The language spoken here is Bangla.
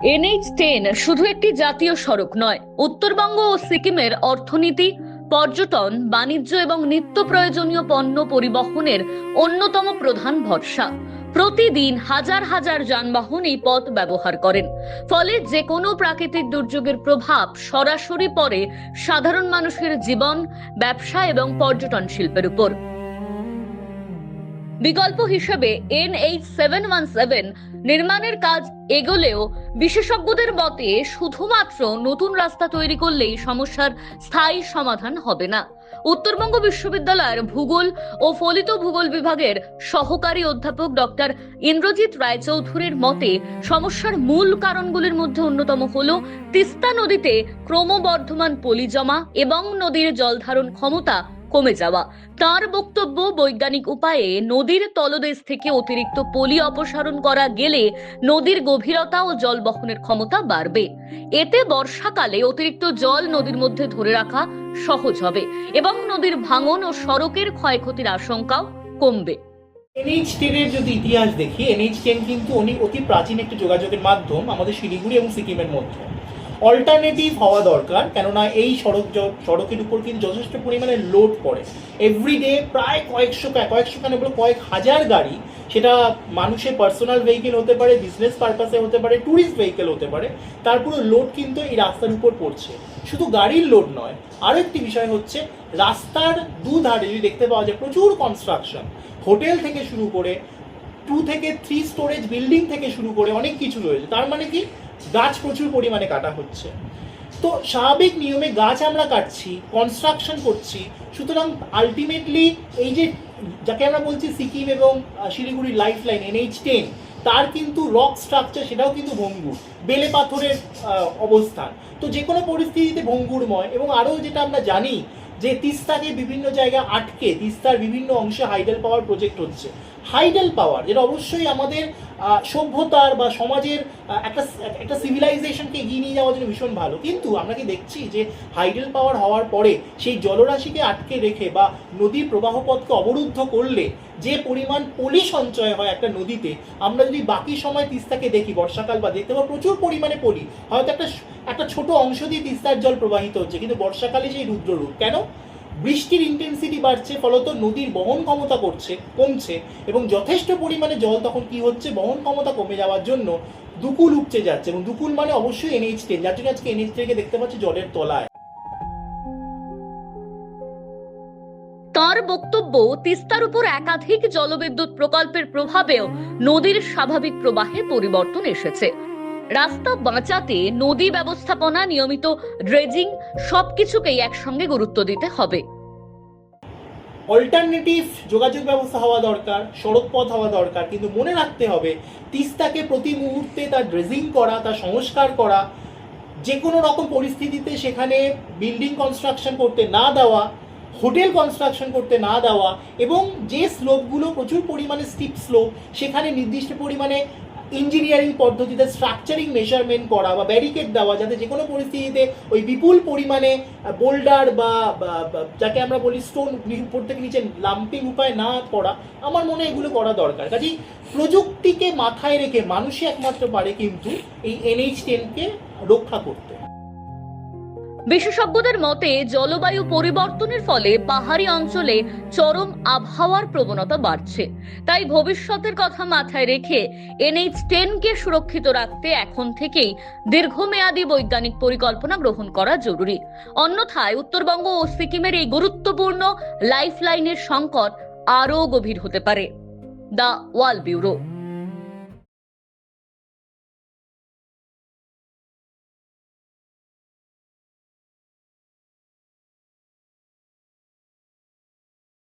NH10 শুধু একটি জাতীয় সড়ক নয়, উত্তরবঙ্গ ও সিকিমের অর্থনীতি, পর্যটন, বাণিজ্য এবং নিত্য প্রয়োজনীয় পণ্য পরিবহনের অন্যতম প্রধান ভরসা। প্রতিদিন হাজার হাজার যানবাহন এই পথ ব্যবহার করেন, ফলে যে কোনো প্রাকৃতিক দুর্যোগের প্রভাব সরাসরি পড়ে সাধারণ মানুষের জীবন, ব্যবসা এবং পর্যটন শিল্পের উপর। বিকল্প হিসেবে NH717 নির্মাণের কাজ এগোলেও বিশেষজ্ঞদের মতে শুধুমাত্র নতুন রাস্তা তৈরি করলেই সমস্যার স্থায়ী সমাধান হবে না। উত্তরবঙ্গ বিশ্ববিদ্যালয়ের ভূগোল ও ফলিত ভূগোল বিভাগের সহকারী অধ্যাপক ডক্টর ইন্দ্রজিৎ রায়চৌধুরীর মতে সমস্যার মূল কারণগুলির মধ্যে অন্যতম হল তিস্তা নদীতে ক্রমবর্ধমান পলি জমা এবং নদীর জলধারণ ক্ষমতা কমে যাওয়া। তার বক্তব্য, বৈজ্ঞানিক উপায়ে নদীর তলদেশ থেকে অতিরিক্ত পলি অপসারণ করা গেলে নদীর গভীরতা ও জল বহনের ক্ষমতা বাড়বে। এতে বর্ষাকালে অতিরিক্ত জল নদীর মধ্যে ধরে রাখা সহজ হবে এবং নদীর ভাঙন ও সড়কের ক্ষয়ক্ষতির আশঙ্কাও কমবে। NH10 এর যদি ইতিহাস দেখি, NH10 কিন্তু অতি প্রাচীন একটি যোগাযোগের মাধ্যম আমাদের শিলিগুড়ি এবং সিকিমের মধ্যে। অল্টারনেটিভ হওয়া দরকার, কেননা এই সড়কের উপর কিন্তু যথেষ্ট পরিমাণে লোড পড়ে। এভরিডে প্রায় কয়েকশো কেন বলো কয়েক হাজার গাড়ি, সেটা মানুষের পার্সোনাল ভেহিকেল হতে পারে, বিজনেস পারপাসে হতে পারে, ট্যুরিস্ট ভেহিকেল হতে পারে, তার পুরো লোড কিন্তু এই রাস্তার উপর পড়ছে। শুধু গাড়ির লোড নয়, আরও একটি বিষয় হচ্ছে রাস্তার দুধারে যদি দেখতে পাওয়া যায় প্রচুর কনস্ট্রাকশন, হোটেল থেকে শুরু করে 2 থেকে 3 স্টোরেজ বিল্ডিং থেকে শুরু করে অনেক কিছু রয়েছে। তার মানে কি, গাছ প্রচুর পরিমাণে কাটা হচ্ছে। তো স্বাভাবিক নিয়মে গাছ আমরা কাটছি, কনস্ট্রাকশন করছি, সুতরাং আলটিমেটলি এই যে যাকে আমরা বলছি সিকিম এবং শিলিগুড়ি লাইফ লাইন NH10, তার কিন্তু রক স্ট্রাকচার সেটাও কিন্তু ভঙ্গুর, বেলে পাথরের অবস্থান। তো যে কোনো পরিস্থিতিতে ভঙ্গুরময়। এবং আরও যেটা আমরা জানি যে তিস্তাকে বিভিন্ন জায়গায় আটকে তিস্তার বিভিন্ন অংশে হাইডেল পাওয়ার প্রজেক্ট হচ্ছে। হাইডেল পাওয়ার যেটা অবশ্যই আমাদের সভ্যতার বা সমাজের একটা সিভিলাইজেশনকে এগিয়ে নিয়ে যাওয়ার জন্য ভীষণ ভালো, কিন্তু আমরা কি দেখছি যে হাইডেল পাওয়ার হওয়ার পরে সেই জলরাশিকে আটকে রেখে বা নদীর প্রবাহ পথকে অবরুদ্ধ করলে যে পরিমাণ পলি সঞ্চয় হয় একটা নদীতে, আমরা যদি বাকি সময় তিস্তাকে দেখি, বর্ষাকাল বা দেখতে পাবো প্রচুর পরিমাণে পলি, হয়তো একটা ছোট অংশ দিয়ে তিস্তার জল প্রবাহিত হচ্ছে, কিন্তু বর্ষাকালে সেই রুদ্ররূপ। কেন? বৃষ্টির ইন্টেন্সিটি বাড়ছে, ফলত নদীর বহন ক্ষমতা কমছে এবং যথেষ্ট পরিমাণে জল তখন কি হচ্ছে, বহন ক্ষমতা কমে যাওয়ার জন্য দুকুল উপচে যাচ্ছে। এবং দুকুল মানে অবশ্যই NH10, যার জন্য আজকে NH10 কে দেখতে পাচ্ছি জলের তলায়। তার বক্তব্য, তিস্তার উপর একাধিক জলবিদ্যুৎ প্রকল্পের প্রভাবেও নদীর স্বাভাবিক প্রবাহে পরিবর্তন এসেছে। রাস্তা বাঁচাতে নদী ব্যবস্থাপনা, নিয়মিত ড্রেজিং সবকিছুকেই একসঙ্গে গুরুত্ব দিতে হবে। অল্টারনেটিভ যোগাযোগ ব্যবস্থা হওয়া দরকার, সড়ক পথ হওয়া দরকার, কিন্তু মনে রাখতে হবে তিস্তাকে প্রতি মুহূর্তে তার ড্রেজিং করা, তার সংস্কার করা, যে কোনো রকম পরিস্থিতিতে সেখানে বিল্ডিং কনস্ট্রাকশন করতে না দেওয়া, হোটেল কনস্ট্রাকশন করতে না দেওয়া, এবং যে স্লোপগুলো প্রচুর পরিমাণে স্টিপ স্লোপ, সেখানে নির্দিষ্ট পরিমাণে ইঞ্জিনিয়ারিং পদ্ধতিতে স্ট্রাকচারিং মেজারমেন্ট করা বা ব্যারিকেড দেওয়া, যাতে যে কোনো পরিস্থিতিতে ওই বিপুল পরিমাণে বোল্ডার বা যাকে আমরা বলি স্টোন উপর থেকে নিচে লাম্পিং উপায় না পড়া, আমার মনে হয় এগুলো করা দরকার। কাজেই প্রযুক্তিকে মাথায় রেখে মানুষই একমাত্র পারে কিন্তু এই NH10কে রক্ষা করতে। বিশেষজ্ঞদের মতে জলবায়ু পরিবর্তনের ফলে পাহাড়ি অঞ্চলে চরম আবহাওয়ার প্রবণতা বাড়ছে। তাই ভবিষ্যতের কথা মাথায় রেখে NH10 কে সুরক্ষিত রাখতে এখন থেকেই দীর্ঘমেয়াদী বৈজ্ঞানিক পরিকল্পনা গ্রহণ করা জরুরি। অন্যথায় উত্তরবঙ্গ ও সিকিমের এই গুরুত্বপূর্ণ লাইফলাইনের সংকট আরও গভীর হতে পারে। The wall bureau.